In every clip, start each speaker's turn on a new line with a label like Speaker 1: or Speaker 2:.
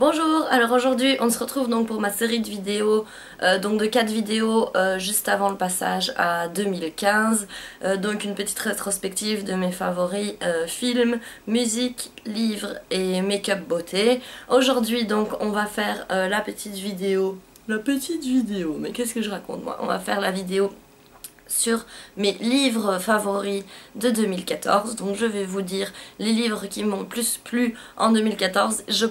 Speaker 1: Bonjour, alors aujourd'hui on se retrouve donc pour ma série de vidéos, donc de 4 vidéos juste avant le passage à 2015, donc une petite rétrospective de mes favoris films, musique, livres et make-up beauté. Aujourd'hui donc on va faire la petite vidéo, mais qu'est-ce que je raconte moi? On va faire la vidéo sur mes livres favoris de 2014, donc je vais vous dire les livres qui m'ont plus plu en 2014. Je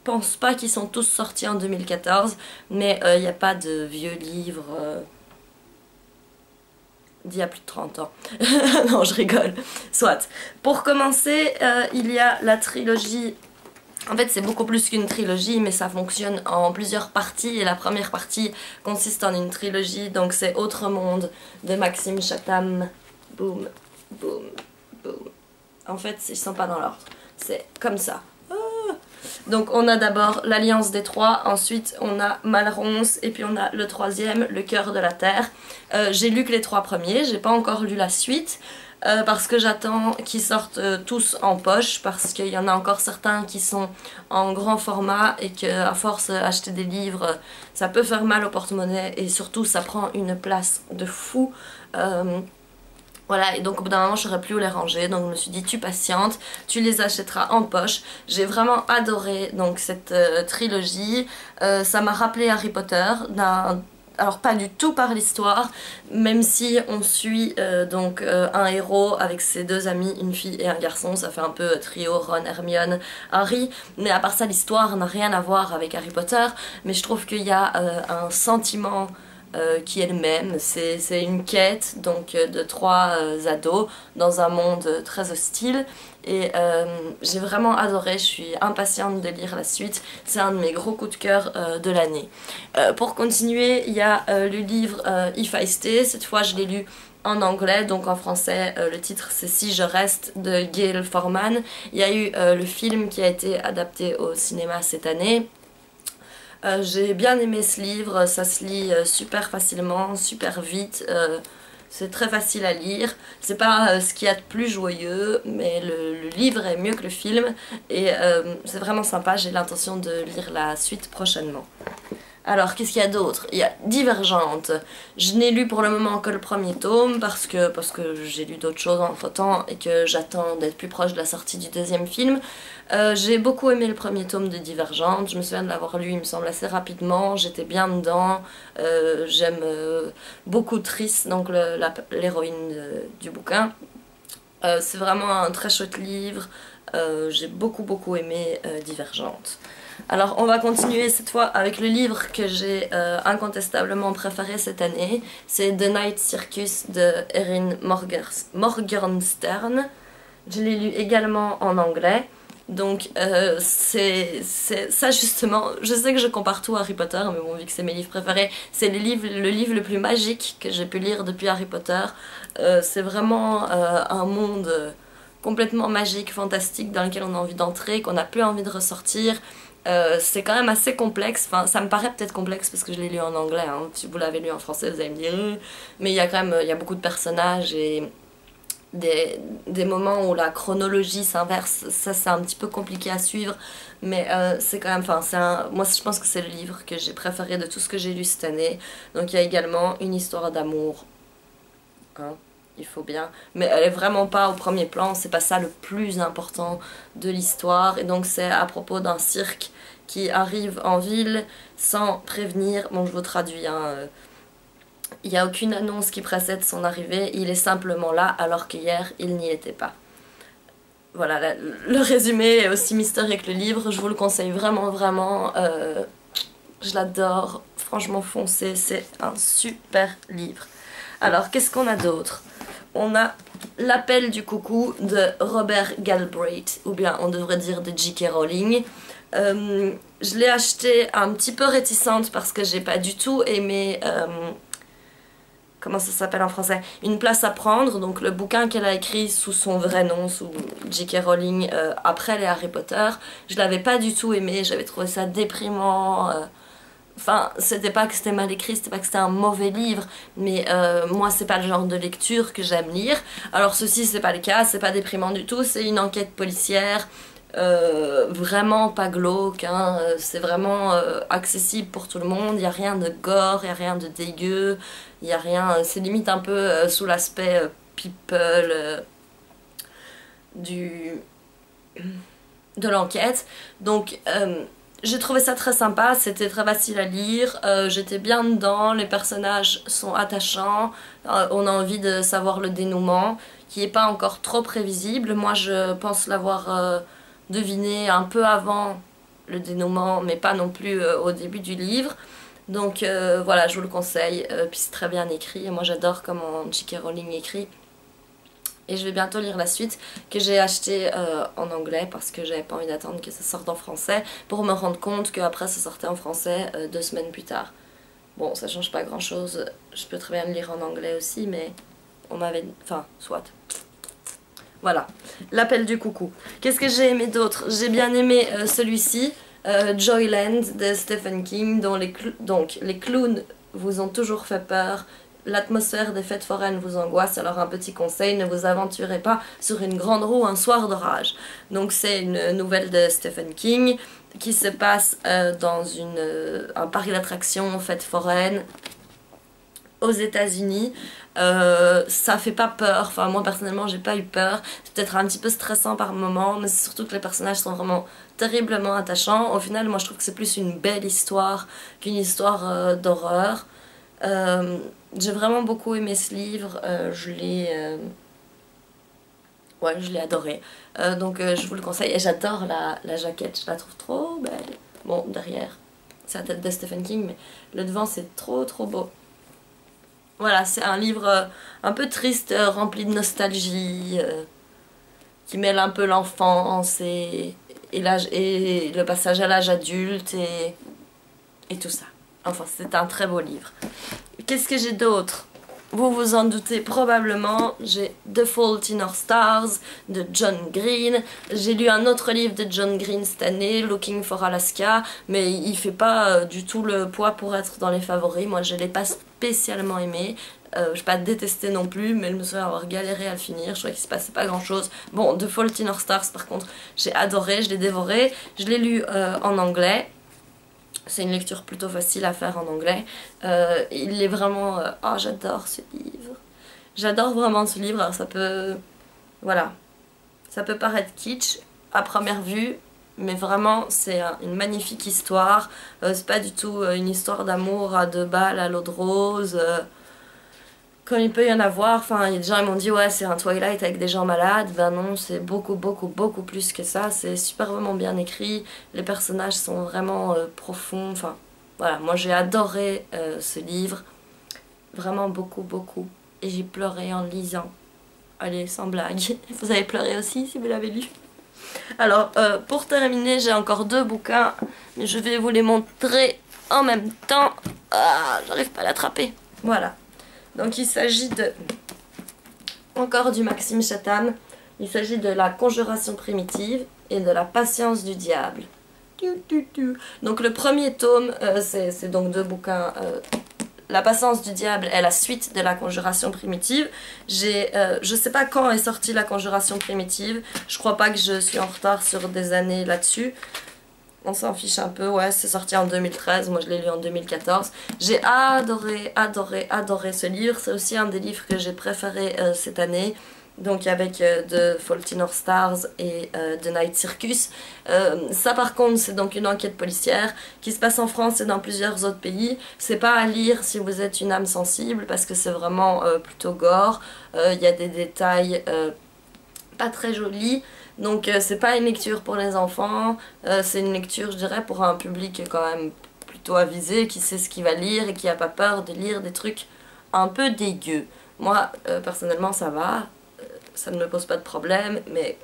Speaker 1: pense pas qu'ils sont tous sortis en 2014, mais il n'y a pas de vieux livres d'il y a plus de 30 ans. Non, je rigole. Soit. Pour commencer, il y a la trilogie. En fait, c'est beaucoup plus qu'une trilogie, mais ça fonctionne en plusieurs parties. Et la première partie consiste en une trilogie, donc c'est Autre Monde de Maxime Chatham. Boum, boum, boum. En fait, ils sont pas dans l'ordre. C'est comme ça. Donc on a d'abord l'Alliance des Trois, ensuite on a Malronce et puis on a le troisième, Le Cœur de la Terre. J'ai lu que les 3 premiers, j'ai pas encore lu la suite parce que j'attends qu'ils sortent tous en poche, parce qu'il y en a encore certains qui sont en grand format et qu'à force d'acheter des livres ça peut faire mal au porte-monnaie et surtout ça prend une place de fou. Voilà, et donc au bout d'un moment je saurais plus où les ranger, donc je me suis dit tu patientes, tu les achèteras en poche. J'ai vraiment adoré donc cette trilogie, ça m'a rappelé Harry Potter, alors pas du tout par l'histoire, même si on suit donc un héros avec ses 2 amis, une fille et un garçon, ça fait un peu trio Ron, Hermione, Harry, mais à part ça l'histoire n'a rien à voir avec Harry Potter, mais je trouve qu'il y a un sentiment qui est le même, c'est une quête donc de 3 ados dans un monde très hostile et j'ai vraiment adoré, je suis impatiente de lire la suite, c'est un de mes gros coups de cœur de l'année. Pour continuer, il y a le livre If I Stay, cette fois je l'ai lu en anglais, donc en français le titre c'est Si je reste de Gail Forman. Il y a eu le film qui a été adapté au cinéma cette année. J'ai bien aimé ce livre, ça se lit super facilement, super vite, c'est très facile à lire. C'est pas ce qu'il y a de plus joyeux, mais le livre est mieux que le film et c'est vraiment sympa, j'ai l'intention de lire la suite prochainement. Alors, qu'est-ce qu'il y a d'autre? Il y a Divergente. Je n'ai lu pour le moment que le premier tome parce que j'ai lu d'autres choses entre temps et que j'attends d'être plus proche de la sortie du 2e film. J'ai beaucoup aimé le premier tome de Divergente, je me souviens de l'avoir lu, il me semble, assez rapidement, j'étais bien dedans. J'aime beaucoup Triss, donc l'héroïne du bouquin. C'est vraiment un très chouette livre, j'ai beaucoup aimé Divergente. Alors on va continuer cette fois avec le livre que j'ai incontestablement préféré cette année. C'est The Night Circus de Erin Morgenstern. Je l'ai lu également en anglais. Donc c'est ça justement, je sais que je compare tout à Harry Potter, mais bon, vu que c'est mes livres préférés, c'est le livre le plus magique que j'ai pu lire depuis Harry Potter. C'est vraiment un monde complètement magique, fantastique, dans lequel on a envie d'entrer, qu'on n'a plus envie de ressortir. C'est quand même assez complexe, enfin ça me paraît peut-être complexe parce que je l'ai lu en anglais, hein. Si vous l'avez lu en français vous allez me dire mais il y a quand même il y a beaucoup de personnages et des moments où la chronologie s'inverse, ça c'est un petit peu compliqué à suivre, mais c'est quand même, enfin moi je pense que c'est le livre que j'ai préféré de tout ce que j'ai lu cette année. Donc il y a également une histoire d'amour, hein, il faut bien, mais elle est vraiment pas au premier plan, c'est pas ça le plus important de l'histoire, et donc c'est à propos d'un cirque qui arrive en ville sans prévenir. Bon, je vous traduis, hein, il n'y a aucune annonce qui précède son arrivée, il est simplement là alors qu'hier il n'y était pas. Voilà, le résumé est aussi mystérieux que le livre, je vous le conseille vraiment, je l'adore, franchement foncez, c'est un super livre. Alors qu'est-ce qu'on a d'autre? On a L'Appel du Coucou de Robert Galbraith, ou bien on devrait dire de J.K. Rowling. Je l'ai acheté un petit peu réticente parce que j'ai pas du tout aimé, comment ça s'appelle en français? Une place à prendre, donc le bouquin qu'elle a écrit sous son vrai nom, sous J.K. Rowling, après les Harry Potter. Je l'avais pas du tout aimé, j'avais trouvé ça déprimant. Enfin, c'était pas que c'était mal écrit, c'était pas que c'était un mauvais livre, mais moi c'est pas le genre de lecture que j'aime lire. Alors ceci c'est pas le cas, c'est pas déprimant du tout, c'est une enquête policière vraiment pas glauque, hein. C'est vraiment accessible pour tout le monde, il n'y a rien de gore, il n'y a rien de dégueu, il n'y a rien, c'est limite un peu sous l'aspect people du de l'enquête. Donc j'ai trouvé ça très sympa, c'était très facile à lire, j'étais bien dedans, les personnages sont attachants, on a envie de savoir le dénouement, qui n'est pas encore trop prévisible. Moi je pense l'avoir deviné un peu avant le dénouement, mais pas non plus au début du livre. Donc voilà, je vous le conseille, puis c'est très bien écrit, et moi j'adore comment J.K. Rowling écrit. Et je vais bientôt lire la suite que j'ai acheté en anglais parce que j'avais pas envie d'attendre que ça sorte en français pour me rendre compte qu'après ça sortait en français 2 semaines plus tard. Bon, ça change pas grand chose, je peux très bien le lire en anglais aussi, mais on m'avait... Enfin, soit. Voilà, l'appel du coucou. Qu'est-ce que j'ai aimé d'autre? J'ai bien aimé celui-ci, Joyland de Stephen King, dont donc les clowns vous ont toujours fait peur. L'atmosphère des fêtes foraines vous angoisse, alors un petit conseil, ne vous aventurez pas sur une grande roue un soir d'orage. Donc c'est une nouvelle de Stephen King qui se passe dans un parc d'attractions fêtes foraines aux États-Unis. Ça fait pas peur, enfin moi personnellement j'ai pas eu peur, c'est peut-être un petit peu stressant par moment, mais c'est surtout que les personnages sont vraiment terriblement attachants. Au final moi je trouve que c'est plus une belle histoire qu'une histoire d'horreur. J'ai vraiment beaucoup aimé ce livre, je l'ai adoré, donc je vous le conseille, et j'adore la jaquette, je la trouve trop belle. Bon, derrière c'est la tête de Stephen King, mais le devant c'est trop beau. Voilà, c'est un livre un peu triste, rempli de nostalgie, qui mêle un peu l'enfance et le passage à l'âge adulte et tout ça. Enfin, c'est un très beau livre. Qu'est-ce que j'ai d'autre? Vous vous en doutez probablement, j'ai The Fault in Our Stars de John Green. J'ai lu un autre livre de John Green cette année, Looking for Alaska, mais il fait pas du tout le poids pour être dans les favoris. Moi je l'ai pas spécialement aimé. Je n'ai pas détesté non plus, mais je me souviens avoir galéré à le finir, je trouvais qu'il se passait pas grand chose. Bon, The Fault in Our Stars par contre, j'ai adoré, je l'ai dévoré, je l'ai lu en anglais. C'est une lecture plutôt facile à faire en anglais. Il est vraiment... oh, j'adore ce livre. J'adore vraiment ce livre. Alors ça peut... Voilà. Ça peut paraître kitsch à première vue, mais vraiment c'est une magnifique histoire. C'est pas du tout une histoire d'amour à 2 balles à l'eau de rose. Comme il peut y en avoir, enfin il y a des gens qui m'ont dit ouais c'est un Twilight avec des gens malades, ben non c'est beaucoup plus que ça, c'est superbement bien écrit, les personnages sont vraiment profonds, enfin voilà, moi j'ai adoré ce livre, vraiment beaucoup, et j'ai pleuré en le lisant, allez sans blague, vous avez pleuré aussi si vous l'avez lu. Alors pour terminer j'ai encore 2 bouquins, mais je vais vous les montrer en même temps, ah, j'arrive pas à l'attraper, voilà. Donc il s'agit de, encore du Maxime Chatham, il s'agit de La Conjuration primitive et de La Patience du diable. Donc le premier tome, c'est donc 2 bouquins, La Patience du diable est la suite de La Conjuration primitive. Je sais pas quand est sortie La Conjuration primitive, je crois pas que je suis en retard sur des années là-dessus. On s'en fiche un peu, ouais, c'est sorti en 2013, moi je l'ai lu en 2014. J'ai adoré ce livre, c'est aussi un des livres que j'ai préféré cette année. Donc avec The Fault in Our Stars et The Night Circus. Ça par contre c'est donc une enquête policière qui se passe en France et dans plusieurs autres pays. C'est pas à lire si vous êtes une âme sensible parce que c'est vraiment plutôt gore. Il y a des détails pas très jolis. Donc c'est pas une lecture pour les enfants, c'est une lecture je dirais pour un public quand même plutôt avisé, qui sait ce qu'il va lire et qui a pas peur de lire des trucs un peu dégueux. Moi personnellement ça va, ça ne me pose pas de problème, mais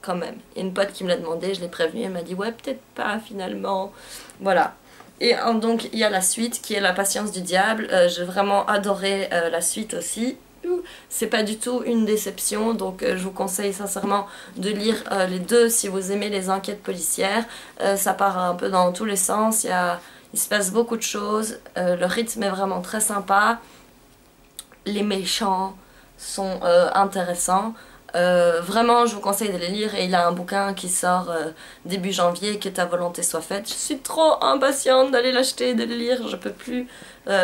Speaker 1: quand même. Il y a une pote qui me l'a demandé, je l'ai prévenue, elle m'a dit ouais peut-être pas finalement, voilà. Et donc il y a la suite qui est La Patience du diable, j'ai vraiment adoré la suite aussi. C'est pas du tout une déception, donc je vous conseille sincèrement de lire les 2 si vous aimez les enquêtes policières. Ça part un peu dans tous les sens, il se passe beaucoup de choses, le rythme est vraiment très sympa, les méchants sont intéressants. Vraiment, je vous conseille de les lire et il a un bouquin qui sort début janvier, Que ta volonté soit faite. Je suis trop impatiente d'aller l'acheter, de le lire, je peux plus.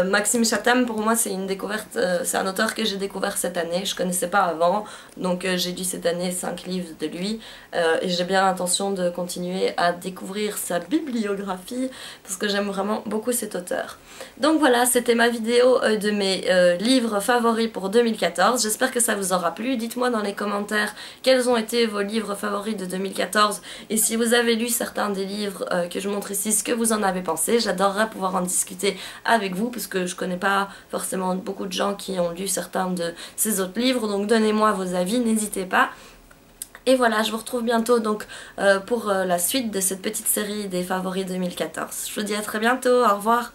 Speaker 1: Maxime Chatham, pour moi, c'est une découverte, c'est un auteur que j'ai découvert cette année, je connaissais pas avant, donc j'ai lu cette année 5 livres de lui et j'ai bien l'intention de continuer à découvrir sa bibliographie parce que j'aime vraiment beaucoup cet auteur. Donc voilà, c'était ma vidéo de mes livres favoris pour 2014, j'espère que ça vous aura plu, dites-moi dans les commentaires quels ont été vos livres favoris de 2014 et si vous avez lu certains des livres que je montre ici, ce que vous en avez pensé, j'adorerais pouvoir en discuter avec vous parce que je connais pas forcément beaucoup de gens qui ont lu certains de ces autres livres, donc donnez-moi vos avis, n'hésitez pas. Et voilà, je vous retrouve bientôt donc pour la suite de cette petite série des favoris 2014. Je vous dis à très bientôt, au revoir.